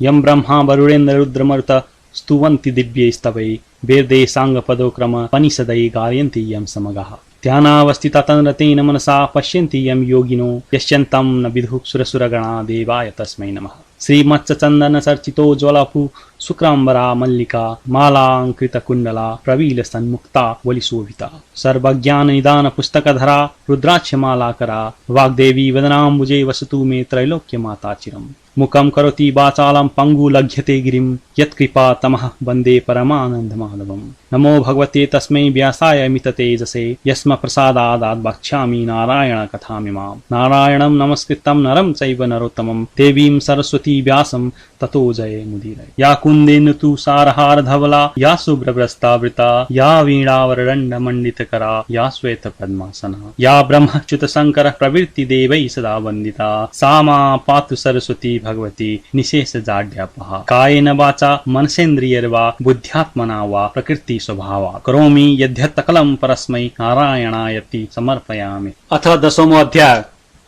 यं ब्रह्मा वरुणेन्द्र रुद्रमरुत स्तुवन्ति दिव्यैस्तवै वेदै साङ्गपदोक्रम पनिषदै गायन्ति यं समगाः। ध्यानावस्थिता तन्रतेन मनसा पश्यन्ति यं योगिनो यश्यन्तं न विदुः सुरसुरगणा देवाय तस्मै नमः। श्रीमत्स्यचन्दन चर्चितो ज्वलपु शुक्राम्बरा मल्लिका मालाङ्कृतकुण्डला प्रवील सन्मुक्ता वलिशोभिता सर्वज्ञान निदान पुस्तकधरा रुद्राक्षमालाकरा वाग्देवी वदनाम्बुजे वसतु मे त्रैलोक्य माता चिरम्। मुखं करोति वाचालं पंगु लघ्यते गिरिं यत्कृपा तमः वन्दे परमानन्दमाधवम्। नमो भगवते तस्मै व्यासाय मिततेजसे यस्म प्रसादादात् वक्ष्यामि नारायण कथामिमाम्। नारायणं नमस्कृतं नरं चैव नरोत्तमं देवीं सरस्वती व्यासं ततो जये मुदीरये। या कुन्देन तु सारहार धवला या शुभ्रवस्त्रावृता या वीणावरदण्ड मंडितकरा या श्वेत पद्मासना या ब्रह्मच्युत शंकर प्रवृत्ति देवै सदा वन्दिता सा मा पातु सरस्वती भगवती निशेष जाड्यापहा। कायेन वाचा मनसेन्द्रियैर्वा बुद्ध्यात्मना वा प्रकृति स्वभावा करोमि यद्यत्कलं परस्मै नारायणायति समर्पयामि। अथ 10औं अध्याय।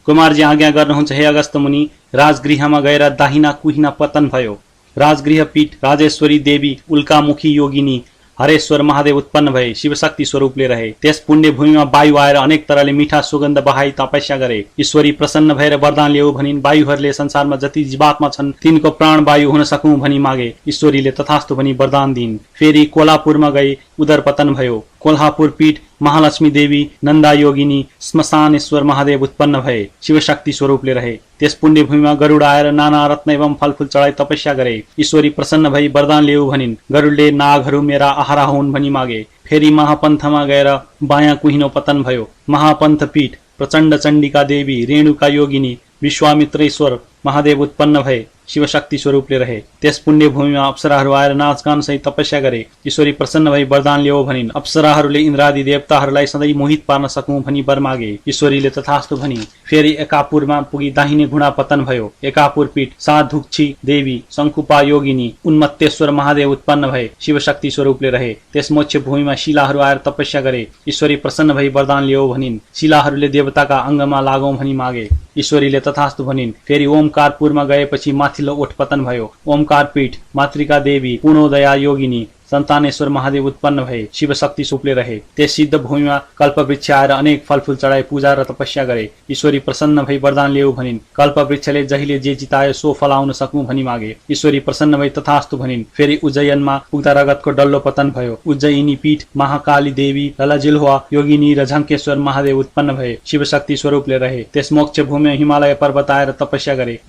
कुमारजी आज्ञा गर्नुहुन्छ हे अगस्त मुनि, राजगृहमा गएर दाहिना कुहिना पतन भयो। राजगृह पीठ राजेश्वरी देवी उल्कामुखी योगिनी हरेश्वर महादेव उत्पन्न भए शिवशक्ति स्वरूपले रहे। त्यस पुण्य भूमिमा वायु आएर अनेक तरहले मिठा सुगन्ध बहाई तपस्या गरे। ईश्वरी प्रसन्न भएर वरदान ल्याऊ भनिन्। वायुहरूले संसारमा जति जीवात्मा छन् तिनको प्राण वायु हुन सकौं भनी मागे। ईश्वरीले तथास्तु भनी वरदान दिइन्। फेरि कोल्हापुरमा गई उदर पतन भयो। कोल्हापुर पीठ महालक्ष्मी देवी नन्दा योगिनी श्मशानेश्वर महादेव उत्पन्न भए शिवशक्ति स्वरूपले रहे। त्यस पुण्य भूमिमा गरुड आएर नाना रत्न एवं फलफूल चढाई तपस्या गरे। ईश्वरी प्रसन्न भई वरदान ल्याऊ भनिन्। गरुडले नागहरू मेरा आहारा हुन् भनी मागे। फेरि महापन्थमा गएर बायाँ कुहिनो पतन भयो। महापन्थ पीठ प्रचण्ड चण्डिका देवी रेणुका योगिनी विश्वामित्रेश्वर महादेव उत्पन्न भए शिवशक्ति स्वरूपले रहे। त्यस पुण्य भूमिमा अप्सराहरू आएर नाचगान सहित तपस्या गरे। ईश्वरी प्रसन्न भई वरदान ल्याऊ भनिन्। अप्सराहरूले इन्द्रादि देवताहरूलाई सधैँ मोहित पार्न सकौं भनी वर मागे। ईश्वरीले तथास्तु भनी। फेरि एकापुरमा पुगी दाहिने घुँडा पतन भयो। एकापुर पीठ साधुक्षी देवी शङ्कुपा योगिनी उन्मत्तेश्वर महादेव उत्पन्न भए शिवशक्ति स्वरूपले रहे। त्यस मोक्ष भूमिमा शिलाहरू आएर तपस्या गरे। ईश्वरी प्रसन्न भई वरदान ल्याऊ भनिन्। शिलाहरूले देवताका अङ्गमा लागौं भनी मागे। ईश्वरीले तथास्तु भनिन्। फेरि ओमकारपुरमा गएपछि माथिल्लो ओठ पतन भयो। ओमकार पीठ मातृका देवी पुनोदया योगिनी सन्तानेश्वर महादेव उत्पन्न भए शिवशक्ति स्वरूपले रहे। त्यस सिद्ध भूमिमा कल्पवृक्ष आएर अनेक फलफूल चढाई पूजा र तपस्या गरे। ईश्वरी प्रसन्न भई वरदान ल्याऊ भनिन्। कल्पवृक्षले जहिले जे चितायो सो फलाउन सकौं भनी मागे। ईश्वरी प्रसन्न भई तथास्तु भनिन्। फेरि उज्जैनमा पुग्दा रगतको डल्लो पतन भयो। उज्जयिनी पीठ महाकाली देवी ललजिल्ह्वा योगिनी र झङ्केश्वर महादेव उत्पन्न भए शिवशक्ति स्वरूपले रहे। त्यस मोक्ष भूमिमा हिमालय पर्वत आएर तपस्या गरे।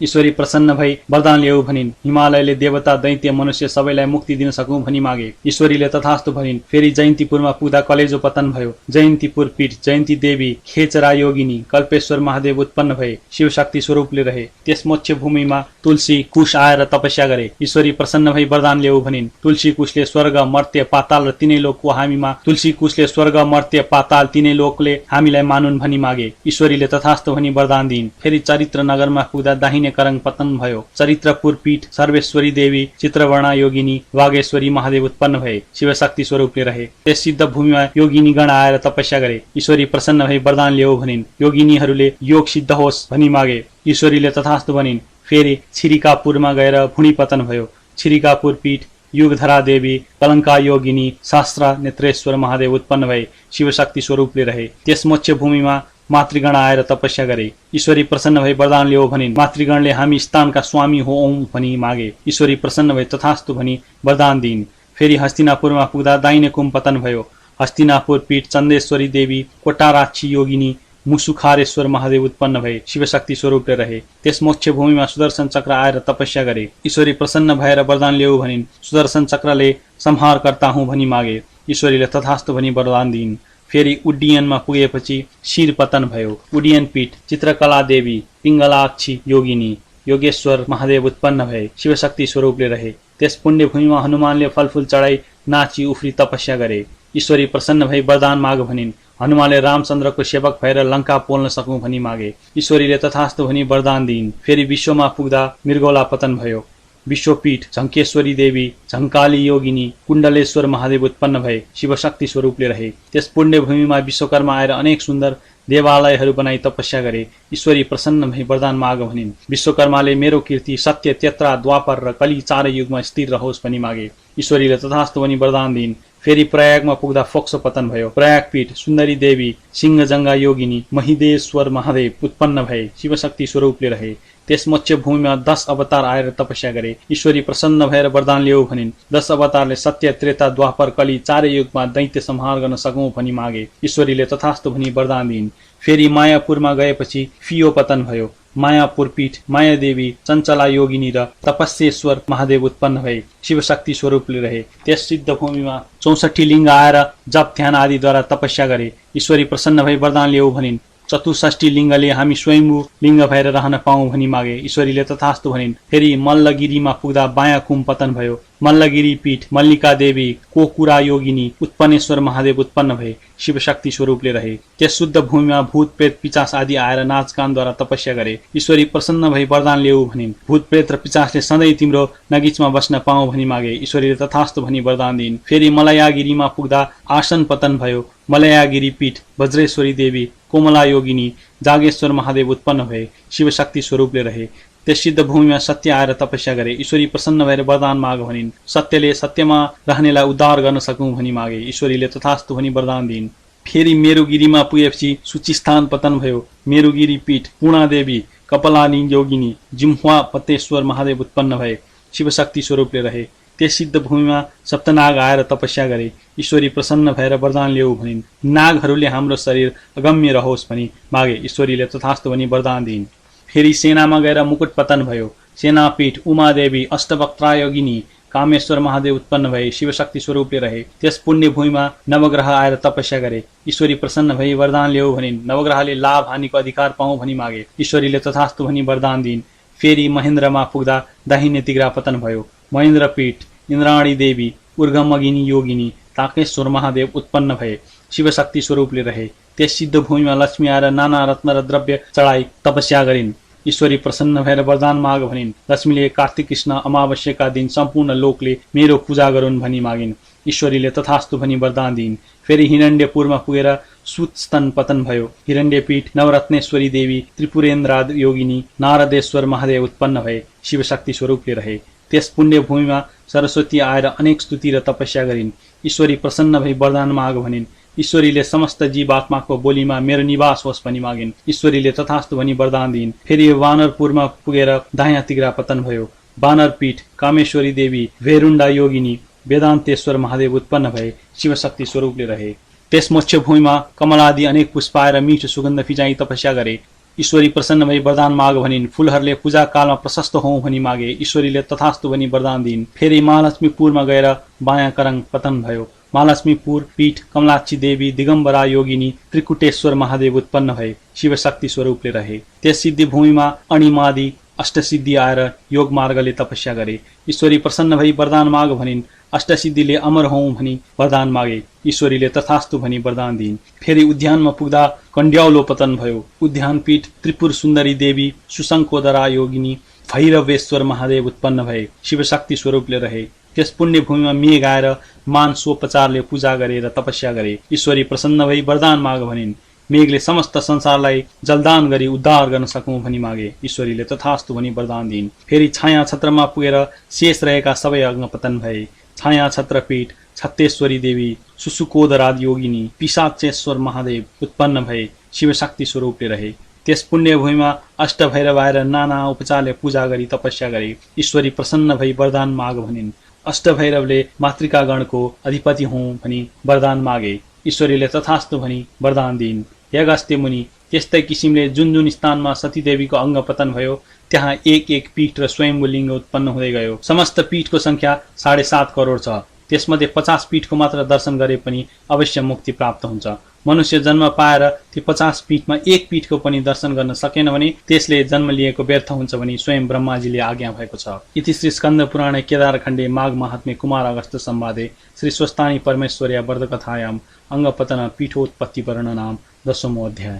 ईश्वरी प्रसन्न भई वरदान ल्याऊ भनिन्। हिमालयले देवता दैत्य मनुष्य सबैलाई मुक्ति दिन सकौं भनी मागे। ईश्वरीले तथास्तु भनिन्। फेरि जयन्तीपुरमा पुग्दा कलेजो पतन भयो। जयन्तीपुर पीठ जयन्ती देवी खेचरा योगिनी कल्पेश्वर महादेव उत्पन्न भए शिवशक्ति स्वरूपले रहे। त्यस मोक्ष भूमिमा तुलसी कुश आएर तपस्या गरे। ईश्वरी प्रसन्न भई वरदान ल्याऊ भनिन्। तुलसी कुशले स्वर्ग मर्त्य पाताल र तीनै लोकको हामीमा तुलसी कुशले स्वर्ग मर्त्य पाताल तीनै लोकले हामीलाई मानुन् भनी मागे। ईश्वरीले तथास्तु भनी वरदान दिइन्। फेरि चरित्र नगरमा पुग्दा दाहिने करङ पतन भयो। चरित्रपुर पीठ सर्वेश्वरी देवी चित्रवर्णा योगिनी वागेश्वरी महादेव उत्पन्न भए शिवशक्ति स्वरूपले रहे। त्यस सिद्ध भूमिमा योगिनी गण आएर तपस्या गरे। ईश्वरी प्रसन्न भई वरदान ल्याऊ भनिन्। योगिनीहरूले योग सिद्ध होस् भनी मागे। ईश्वरीले तथास्तु भनिन्। फेरि छिरिकापुरमा गएर भुँडी पतन भयो। छिरिकापुर पीठ युगधरा देवी कलङ्का योगिनी शास्त्र नेत्रेश्वर महादेव उत्पन्न भए शिवशक्ति स्वरूपले रहे। त्यस मोक्ष भूमिमा मातृगण आएर तपस्या गरे। ईश्वरी प्रसन्न भई वरदान ल्याऊ भनिन्। मातृगणले हामी स्थानका स्वामी होऔं भनी मागे। ईश्वरी प्रसन्न भई तथास्तु भनी वरदान दिइन्। फेरि हस्तिनापुरमा पुग्दा दाहिने कुम पतन भयो। हस्तिनापुर पीठ चन्देश्वरी देवी कोटाराक्षी योगिनी मुसुखारेश्वर महादेव उत्पन्न भए शिवशक्ति स्वरूपले रहे। त्यस मोक्ष भूमिमा सुदर्शन चक्र आएर तपस्या गरे। ईश्वरी प्रसन्न भएर वरदान ल्याऊ भनिन्। सुदर्शन चक्रले संहारकर्ता हुँ भनी मागे। ईश्वरीले तथास्तु भनी वरदान दिइन्। फेरि उड्डयनमा पुगेपछि शिर पतन भयो। उड्डयन पीठ चित्रकला देवी पिङ्गलाक्षी योगिनी योगेश्वर महादेव उत्पन्न भए शिवशक्ति स्वरूपले रहे। त्यस पुण्य भूमिमा हनुमानले फलफूल चढाई नाची उफ्री तपस्या गरे। ईश्वरी प्रसन्न भई वरदान माग भनिन्। हनुमानले रामचन्द्रको सेवक भएर लङ्का पोल्न सकौं भनी मागे। ईश्वरीले तथास्तु भनी वरदान दिइन्। फेरि विश्वमा पुग्दा मृगौला पतन भयो। विश्वपीठ झङ्केश्वरी देवी झङ्काली योगिनी कुण्डलेश्वर महादेव उत्पन्न भए शिवशक्ति स्वरूपले रहे। त्यस पुण्य भूमिमा विश्वकर्मा आएर अनेक सुन्दर देवालयहरू बनाई तपस्या गरे। ईश्वरी प्रसन्न भई वरदान माग भनिन्। विश्वकर्माले मेरो कीर्ति सत्य, त्रेता, द्वापर र कली चारै युगमा स्थिर रहोस् भनी मागे। ईश्वरीले तथास्तु भनी वरदान दिइन्। फेरि प्रयागमा पुग्दा फोक्सो पतन भयो। प्रयागपीठ सुन्दरी देवी, सिंहजङ्गा योगिनी, महिदेश्वर महादेव उत्पन्न भए, शिवशक्ति स्वरूपले रहे। त्यस मोक्ष भूमिमा 10 अवतार आएर तपस्या गरे। ईश्वरी प्रसन्न भएर वरदान ल्याऊ भनिन्। 10 अवतारले सत्य, त्रेता, द्वापर, कली चारै युगमा दैत्य संहार गर्न सकौं भनी मागे। ईश्वरीले तथास्तु भनी वरदान दिइन्। फेरि मायापुरमा गएपछि फियो पतन भयो। मायापुर पीठ मायादेवी, चञ्चला योगिनी र तपस्येश्वर महादेव उत्पन्न भए, शिवशक्ति स्वरूपले रहे। त्यस सिद्ध भूमिमा 64 लिङ्ग आएर जप ध्यान आदिद्वारा तपस्या गरे। ईश्वरी प्रसन्न भई वरदान ल्याऊ भनिन्। 64 लिङ्गले हामी स्वयम्भू लिङ्ग भएर रहन पाऊँ भनी मागे। ईश्वरीले तथास्तु भनिन्। फेरि मल्लगिरीमा पुग्दा बायाँ कुम पतन भयो। मल्लगिरी पीठ मल्लिका देवी, कोकुरा योगिनी, उत्पन्नेश्वर महादेव उत्पन्न भए, शिवशक्ति स्वरूपले रहे। त्यस शुद्ध भूमिमा भूत प्रेत पिचास आदि आएर नाचगानद्वारा तपस्या गरे। ईश्वरी प्रसन्न भई वरदान ल्याऊ भनिन्। भूत प्रेत र पिचासले सधैँ तिम्रो नगिचमा बस्न पाऊँ भनी मागे। ईश्वरीले तथास्तु भनी वरदान दिइन्। फेरि मलयागिरीमा पुग्दा आसन पतन भयो। मलयागिरी पीठ वज्रेश्वरी देवी, कोमला योगिनी, जागेश्वर महादेव उत्पन्न भए, शिवशक्ति स्वरूपले रहे। त्यस सिद्ध भूमिमा सत्य आएर तपस्या गरे। ईश्वरी प्रसन्न भएर वरदान माग भनिन्। सत्यले सत्यमा रहनेलाई उद्धार गर्न सकौं भनी मागे। ईश्वरीले तथास्तु भनी वरदान दिइन्। फेरि मेरुगिरीमा पुगेपछि सूचिस्थान पतन भयो। मेरुगिरी पीठ पूर्णादेवी, कपलानी योगिनी, जिम्हा पतेश्वर महादेव उत्पन्न भए, शिवशक्ति स्वरूपले रहे। त्यस सिद्ध भूमिमा सप्तनाग आएर तपस्या गरे। ईश्वरी प्रसन्न भएर वरदान ल्याऊ भनिन्। नागहरूले हाम्रो शरीर अगम्य रहोस् भनी मागे। ईश्वरीले तथास्तु भनी वरदान दिइन्। फेरि सेनामा गएर मुकुट पतन भयो। सेनापीठ उमादेवी, अष्टवक्त्रा योगिनी, कामेश्वर महादेव उत्पन्न भए, शिवशक्ति स्वरूपले रहे। त्यस पुण्य भूमिमा नवग्रह आएर तपस्या गरे। ईश्वरी प्रसन्न भई वरदान ल्याऊ भनिन्। नवग्रहले लाभ हानिको अधिकार पाऊँ भनी मागे। ईश्वरीले तथास्तु भनी वरदान दिइन्। फेरि महेन्द्रमा पुग्दा दाहिने तिग्रा पतन भयो। महेन्द्र पीठ इन्द्राणी देवी, उर्गमगिनी योगिनी, ताकेश्वर महादेव उत्पन्न भए, शिवशक्ति स्वरूपले रहे। त्यस सिद्ध भूमिमा लक्ष्मी आएर नाना रत्न र द्रव्य चढाई तपस्या गरिन्। ईश्वरी प्रसन्न भएर वरदान माग भनिन्। लक्ष्मीले कार्तिक कृष्ण अमावस्याका दिन सम्पूर्ण लोकले मेरो पूजा गरून् भनी मागिन्। ईश्वरीले तथास्तु भनी वरदान दिइन्। फेरि हिरण्यपुरमा पुगेर सुतस्तन पतन भयो। हिरण्यपीठ नवरत्नेश्वरी देवी, त्रिपुरेन्द्र योगिनी, नारदेश्वर महादेव उत्पन्न भए, शिवशक्ति स्वरूपले रहे। त्यस पुण्य भूमिमा सरस्वती आएर अनेक स्तुति र तपस्या गरिन्। ईश्वरी प्रसन्न भई वरदान माग भनिन्। ईश्वरीले समस्त जीवात्माको बोलीमा मेरो निवास होस् भनी मागिन्। ईश्वरीले तथास्तु भनी वरदान दिइन्। फेरि वानरपुरमा पुगेर दायाँ तिग्रा पतन भयो। वानरपीठ कामेश्वरी देवी, भेरुण्डा योगिनी, वेदान्तेश्वर महादेव उत्पन्न भए, शिवशक्ति स्वरूपले रहे। त्यस मोक्ष भूमिमा कमलादि अनेक पुष्प आएर मिठो सुगन्ध फिजाई तपस्या गरे। ईश्वरी प्रसन्न भई वरदान माग भनिन्। फूलहरूले पूजा कालमा प्रशस्त हौं भनी मागे। ईश्वरीले तथास्तु भनी वरदान दिइन्। फेरि महालक्ष्मीपुरमा गएर बायाँ करङ पतन भयो। महालक्ष्मीपुर पीठ कमलाक्षी देवी, दिगम्बरा योगिनी, त्रिकुटेश्वर महादेव उत्पन्न भए, शिवशक्ति स्वरूपले रहे। त्यस सिद्धि भूमिमा अणिमादि अष्टसिद्धि आएर योग मार्गले तपस्या गरे। ईश्वरी प्रसन्न भई वरदान माग भनिन्। अष्टसिद्धिले अमर हौं भनी वरदान मागे। ईश्वरीले तथास्तु भनी वरदान दिइन्। फेरि उद्यानमा पुग्दा कण्ड्याउलो पतन भयो। उद्यान पीठ त्रिपुर सुन्दरी देवी, सुशङ्कोदरा योगिनी, भैरवेश्वर महादेव उत्पन्न भए, शिवशक्ति स्वरूपले रहे। त्यस पुण्य भूमिमा मेघ आएर मानसोपचारले पूजा गरेर तपस्या गरे। ईश्वरी प्रसन्न भई वरदान माग भनिन्। मेघले समस्त संसारलाई जलदान गरी उद्धार गर्न सकौं भनी मागे। ईश्वरीले तथास्तु भनी वरदान दिइन्। फेरि छाया छत्रमा पुगेर शेष रहेका सबै अग्न पतन भए। छाया छत्रपीठ छत्तेश्वरी देवी, सुसुकोदरा योगिनी, पिशाचेश्वर महादेव उत्पन्न भए, शिवशक्ति स्वरूपले रहे। त्यस पुण्य भूमिमा अष्टभैरव आएर नाना उपचारले पूजा गरी तपस्या गरे। ईश्वरी प्रसन्न भई वरदान माग भनिन्। अष्टभैरवले मातृकागणको अधिपति हौं भनी वरदान मागे। ईश्वरीले तथास्तु भनी वरदान दिइन्। हे अगस्त्य मुनि, त्यस्तै किसिमले जुन जुन स्थानमा सतीदेवीको अङ्ग पतन भयो त्यहाँ एक एक पीठ र स्वयम्भू लिङ्ग उत्पन्न हुँदै गयो। समस्त पीठको संख्या 7.5 करोड छ। त्यसमध्ये 50 पीठको मात्र दर्शन गरे पनि अवश्य मुक्ति प्राप्त हुन्छ। मनुष्य जन्म पाएर ती 50 पीठमा एक पीठको पनि दर्शन गर्न सकेन भने त्यसले जन्म लिएको व्यर्थ हुन्छ भनी स्वयं ब्रह्माजीले आज्ञा भएको छ। इति श्री स्कन्द पुराणे केदारखण्डे माघ महात्म्ये कुमार अगस्त्य संवादे श्री स्वस्तानी परमेश्वर्या वर्धकथायाम अङ्गपतन पीठोत्पत्ति वर्णनाम 10मो अध्याय।